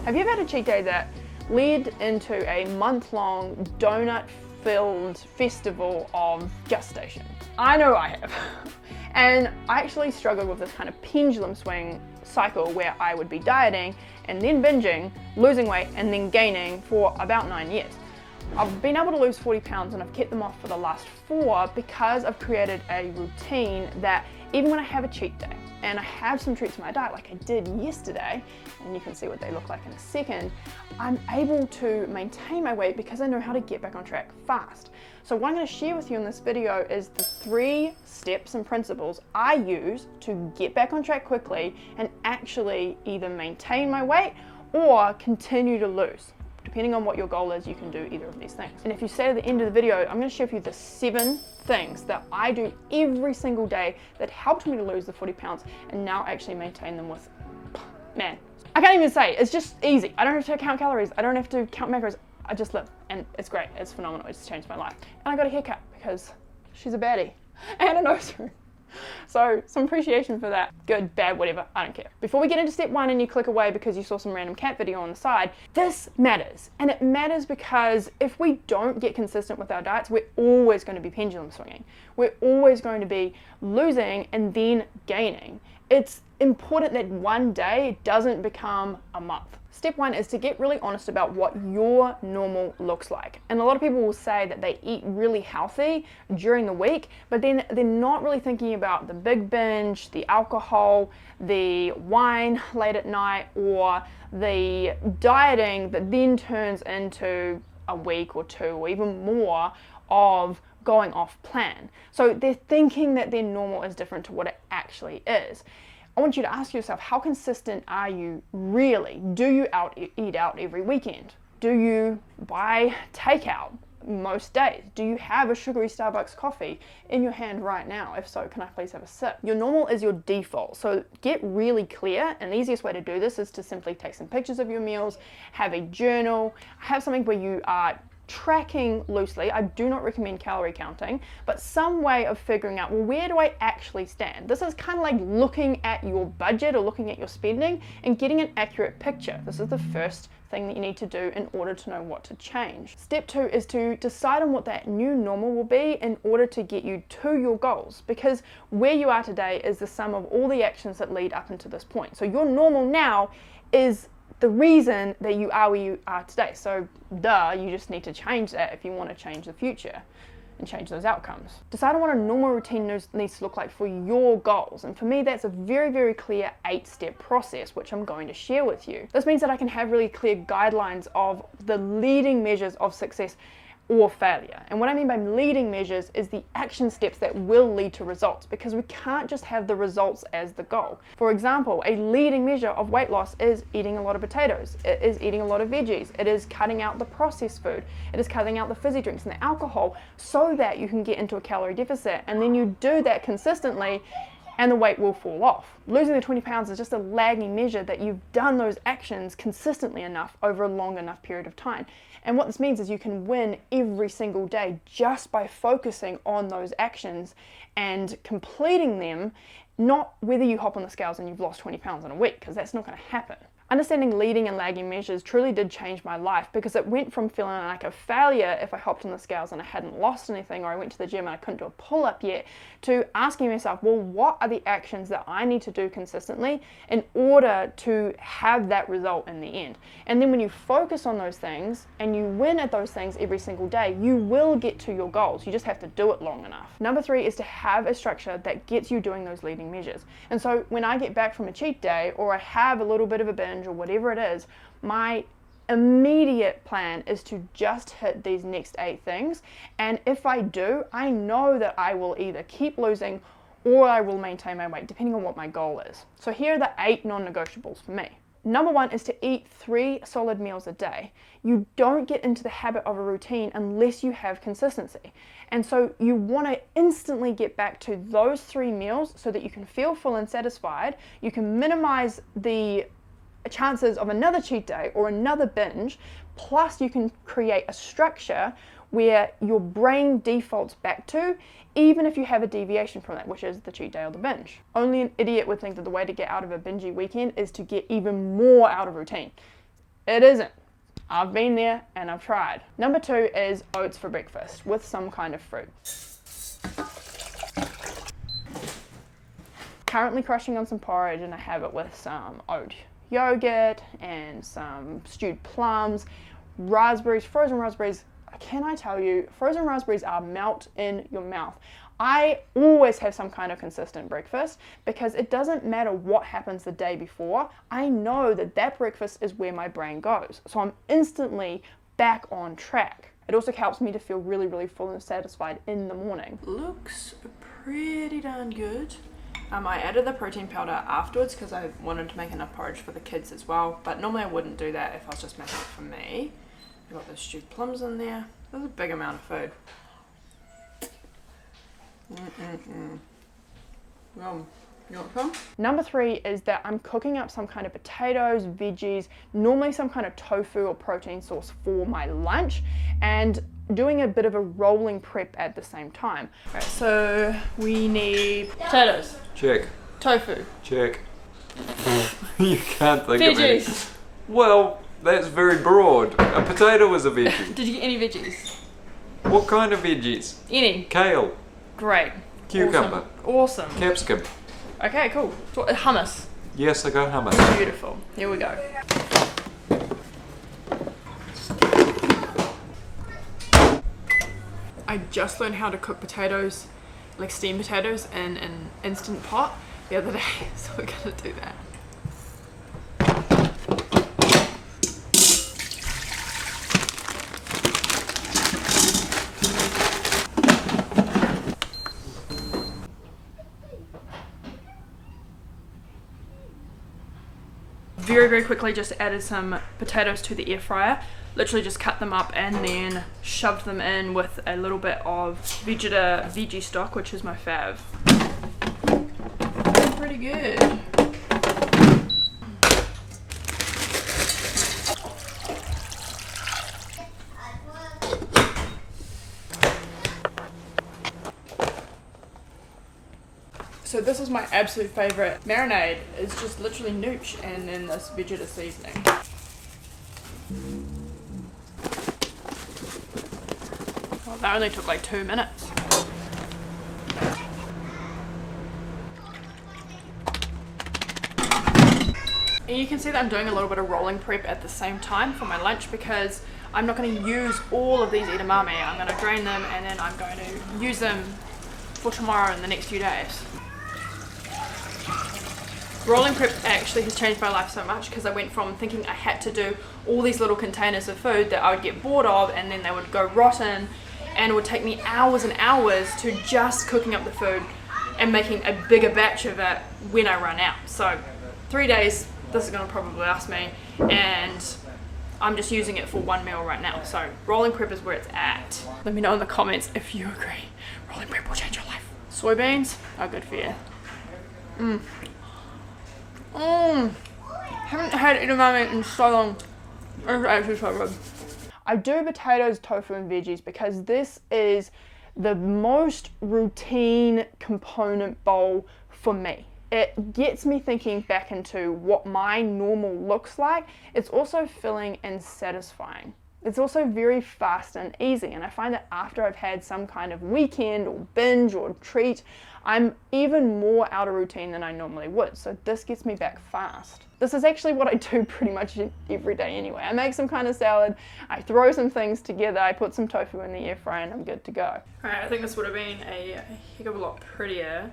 Have you ever had a cheat day that led into a month-long donut-filled festival of gestation? I know I have. And I actually struggled with this kind of pendulum swing cycle where I would be dieting and then binging, losing weight, and then gaining for about 9 years. I've been able to lose 40 pounds and I've kept them off for the last 4 because I've created a routine that even when I have a cheat day and I have some treats in my diet like I did yesterday, and you can see what they look like in a second, I'm able to maintain my weight because I know how to get back on track fast. So what I'm going to share with you in this video is the 3 steps and principles I use to get back on track quickly and actually either maintain my weight or continue to lose. Depending on what your goal is, you can do either of these things. And if you stay to the end of the video, I'm going to share with you the 7 things that I do every single day that helped me to lose the 40 pounds and now actually maintain them with, man, I can't even say, it's just easy. I don't have to count calories. I don't have to count macros. I just live and it's great. It's phenomenal. It's changed my life. And I got a haircut because she's a baddie and a nose ring. So some appreciation for that. Good, bad, whatever, I don't care. Before we get into step 1 and you click away because you saw some random cat video on the side, this matters. And it matters because if we don't get consistent with our diets, we're always going to be pendulum swinging. We're always going to be losing and then gaining. It's important that one day doesn't become a month. Step 1 is to get really honest about what your normal looks like. And a lot of people will say that they eat really healthy during the week, but then they're not really thinking about the big binge, the alcohol, the wine late at night, or the dieting that then turns into a week or 2 or even more of going off plan. So they're thinking that their normal is different to what it actually is. I want you to ask yourself, how consistent are you really? Do you eat out every weekend? Do you buy takeout most days? Do you have a sugary Starbucks coffee in your hand right now? If so, can I please have a sip? Your normal is your default, so get really clear, and the easiest way to do this is to simply take some pictures of your meals, have a journal, have something where you are tracking loosely. I do not recommend calorie counting, but some way of figuring out, well, where do I actually stand? This is kind of like looking at your budget or looking at your spending and getting an accurate picture. This is the first thing that you need to do in order to know what to change. Step 2 is to decide on what that new normal will be in order to get you to your goals, because where you are today is the sum of all the actions that lead up into this point. So your normal now is the reason that you are where you are today. So duh, you just need to change that if you want to change the future and change those outcomes. Decide on what a normal routine needs to look like for your goals. And for me, that's a very, very clear 8-step process, which I'm going to share with you. This means that I can have really clear guidelines of the leading measures of success or failure. And what I mean by leading measures is the action steps that will lead to results, because we can't just have the results as the goal. For example, a leading measure of weight loss is eating a lot of potatoes. It is eating a lot of veggies. It is cutting out the processed food. It is cutting out the fizzy drinks and the alcohol so that you can get into a calorie deficit. And then you do that consistently and the weight will fall off. Losing the 20 pounds is just a lagging measure that you've done those actions consistently enough over a long enough period of time. And what this means is you can win every single day just by focusing on those actions and completing them, not whether you hop on the scales and you've lost 20 pounds in a week, because that's not going to happen. Understanding leading and lagging measures truly did change my life, because it went from feeling like a failure if I hopped on the scales and I hadn't lost anything, or I went to the gym and I couldn't do a pull-up yet, to asking myself, well, what are the actions that I need to do consistently in order to have that result in the end? And then when you focus on those things and you win at those things every single day, you will get to your goals. You just have to do it long enough. Number 3 is to have a structure that gets you doing those leading measures. And so when I get back from a cheat day, or I have a little bit of a binge or whatever it is, my immediate plan is to just hit these next 8 things. And if I do, I know that I will either keep losing or I will maintain my weight, depending on what my goal is. So here are the 8 non-negotiables for me. Number 1 is to eat 3 solid meals a day. You don't get into the habit of a routine unless you have consistency. And so you want to instantly get back to those 3 meals so that you can feel full and satisfied. You can minimize the chances of another cheat day or another binge, plus you can create a structure where your brain defaults back to, even if you have a deviation from that, which is the cheat day or the binge. Only an idiot would think that the way to get out of a bingey weekend is to get even more out of routine. It isn't. I've been there and I've tried. Number 2 is oats for breakfast with some kind of fruit. Currently crushing on some porridge, and I have it with some oat yogurt and some stewed plums, raspberries, frozen raspberries. Can I tell you, frozen raspberries are melt in your mouth. I always have some kind of consistent breakfast because it doesn't matter what happens the day before. I know that that breakfast is where my brain goes. So I'm instantly back on track. It also helps me to feel really, really full and satisfied in the morning. Looks pretty darn good. I added the protein powder afterwards because I wanted to make enough porridge for the kids as well, but normally I wouldn't do that if I was just making it for me. I've got the stewed plums in there. That's a big amount of food. Yum. You want some? Number 3 is that I'm cooking up some kind of potatoes, veggies, normally some kind of tofu or protein source for my lunch, and doing a bit of a rolling prep at the same time. Alright, so we need potatoes. Check. Tofu. Check. You can't think of any. Veggies. Well, that's very broad. A potato is a veggie. Did you get any veggies? What kind of veggies? Any. Kale. Great. Cucumber. Awesome. Capsicum. Okay, cool. So, hummus. Yes, I got hummus. Beautiful. Here we go. I just learned how to cook potatoes, like steamed potatoes, in an Instant Pot the other day, so we're gonna do that. Very, very quickly just added some potatoes to the air fryer. Literally just cut them up and then shoved them in with a little bit of veggie stock, which is my fave. Pretty good. So this is my absolute favourite marinade. It's just literally nooch and then this veggie seasoning. Well, that only took like 2 minutes. And you can see that I'm doing a little bit of rolling prep at the same time for my lunch because I'm not going to use all of these edamame. I'm going to drain them and then I'm going to use them for tomorrow and the next few days. Rolling prep actually has changed my life so much because I went from thinking I had to do all these little containers of food that I would get bored of and then they would go rotten and it would take me hours and hours to just cooking up the food and making a bigger batch of it when I run out. So 3 days, this is going to probably last me, and I'm just using it for one meal right now. So rolling prep is where it's at. Let me know in the comments if you agree. Rolling prep will change your life. Soybeans are good for you. Haven't had edamame in so long. It's actually so good. I do potatoes, tofu and veggies because this is the most routine component bowl for me. It gets me thinking back into what my normal looks like. It's also filling and satisfying. It's also very fast and easy, and I find that after I've had some kind of weekend or binge or treat, I'm even more out of routine than I normally would, so this gets me back fast. This is actually what I do pretty much every day anyway. I make some kind of salad, I throw some things together, I put some tofu in the air fryer and I'm good to go. Alright, I think this would have been a heck of a lot prettier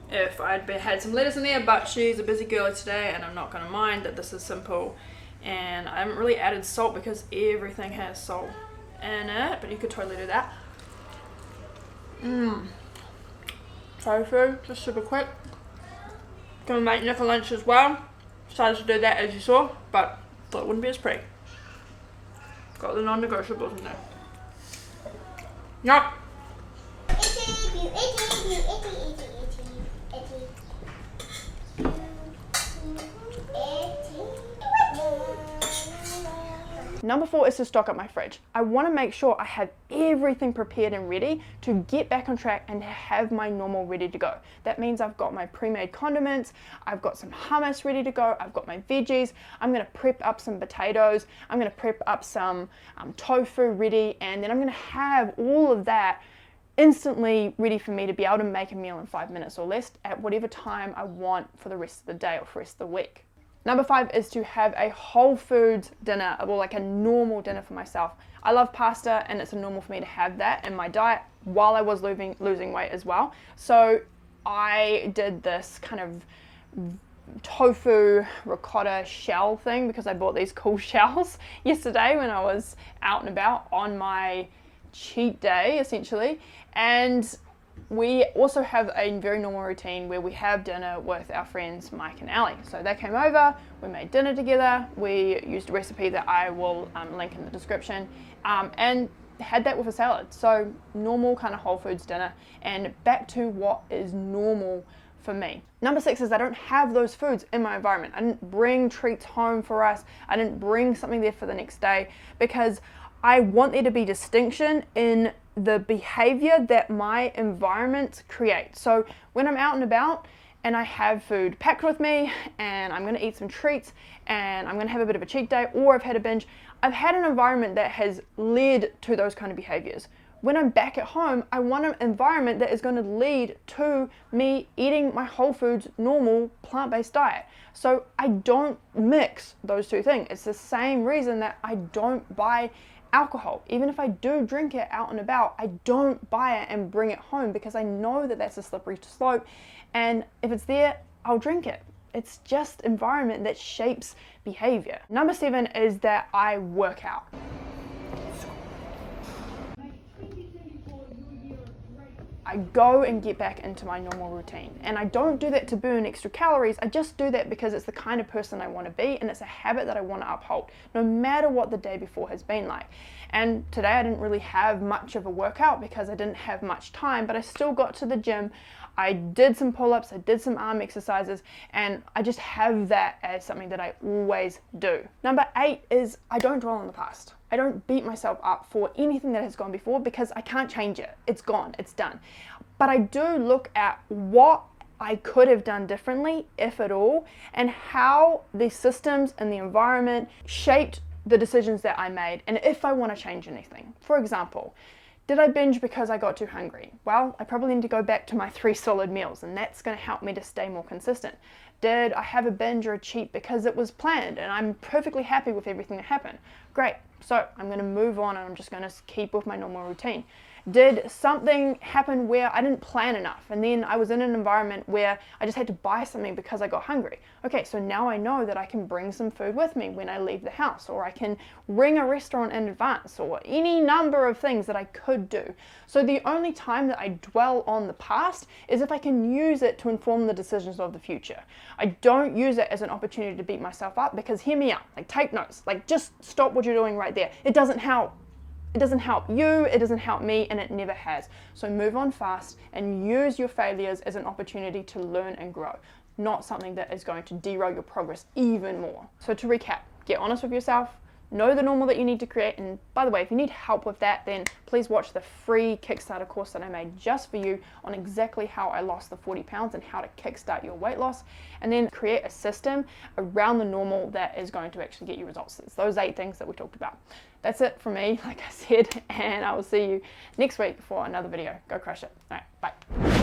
if I'd had some lettuce in there, but she's a busy girly today and I'm not going to mind that this is simple. And I haven't really added salt because everything has salt in it, but you could totally do that. Tofu, just super quick. Gonna make dinner for lunch as well. Decided to do that as you saw, but thought it wouldn't be as pretty. Got the non-negotiables in there. Yup. Number 4 is to stock up my fridge. I want to make sure I have everything prepared and ready to get back on track and have my normal ready to go. That means I've got my pre-made condiments, I've got some hummus ready to go, I've got my veggies, I'm going to prep up some potatoes, I'm going to prep up some tofu ready, and then I'm going to have all of that instantly ready for me to be able to make a meal in 5 minutes or less at whatever time I want for the rest of the day or for the rest of the week. Number 5 is to have a whole foods dinner, or like a normal dinner for myself. I love pasta, and it's normal for me to have that in my diet while I was losing weight as well. So I did this kind of tofu ricotta shell thing because I bought these cool shells yesterday when I was out and about on my cheat day, essentially. And we also have a very normal routine where we have dinner with our friends Mike and Ali. So they came over, we made dinner together, we used a recipe that I will link in the description, and had that with a salad. So normal kind of whole foods dinner, and back to what is normal for me. Number 6 is I don't have those foods in my environment. I didn't bring treats home for us. I didn't bring something there for the next day because I want there to be distinction in the behavior that my environment creates. So when I'm out and about and I have food packed with me and I'm going to eat some treats and I'm going to have a bit of a cheat day, or I've had a binge, I've had an environment that has led to those kind of behaviors. When I'm back at home, I want an environment that is going to lead to me eating my whole foods, normal, plant-based diet. So I don't mix those two things. It's the same reason that I don't buy alcohol. Even if I do drink it out and about, I don't buy it and bring it home because I know that that's a slippery slope, and if it's there, I'll drink it. It's just environment that shapes behavior. Number 7 is that I work out. I go and get back into my normal routine, and I don't do that to burn extra calories. I just do that because it's the kind of person I want to be, and it's a habit that I want to uphold no matter what the day before has been like. And today I didn't really have much of a workout because I didn't have much time, but I still got to the gym. I did some pull-ups, I did some arm exercises, and I just have that as something that I always do. Number 8 is I don't dwell on the past. I don't beat myself up for anything that has gone before because I can't change it. It's gone, it's done. But I do look at what I could have done differently, if at all, and how the systems and the environment shaped the decisions that I made, and if I want to change anything. For example, did I binge because I got too hungry? Well, I probably need to go back to my 3 solid meals, and that's going to help me to stay more consistent. Did I have a binge or a cheat because it was planned and I'm perfectly happy with everything that happened? Great. So I'm going to move on and I'm just going to keep with my normal routine. Did something happen where I didn't plan enough and then I was in an environment where I just had to buy something because I got hungry? Okay, so now I know that I can bring some food with me when I leave the house, or I can ring a restaurant in advance, or any number of things that I could do. So the only time that I dwell on the past is if I can use it to inform the decisions of the future. I don't use it as an opportunity to beat myself up, because hear me out, like take notes, like just stop what you're doing right there. It doesn't help. It doesn't help you, it doesn't help me, and it never has. So move on fast and use your failures as an opportunity to learn and grow, not something that is going to derail your progress even more. So to recap, get honest with yourself, know the normal that you need to create, and by the way, if you need help with that, then please watch the free Kickstarter course that I made just for you on exactly how I lost the 40 pounds and how to kickstart your weight loss, and then create a system around the normal that is going to actually get you results. It's those 8 things that we talked about. That's it from me, like I said, and I will see you next week for another video. Go crush it. All right, bye.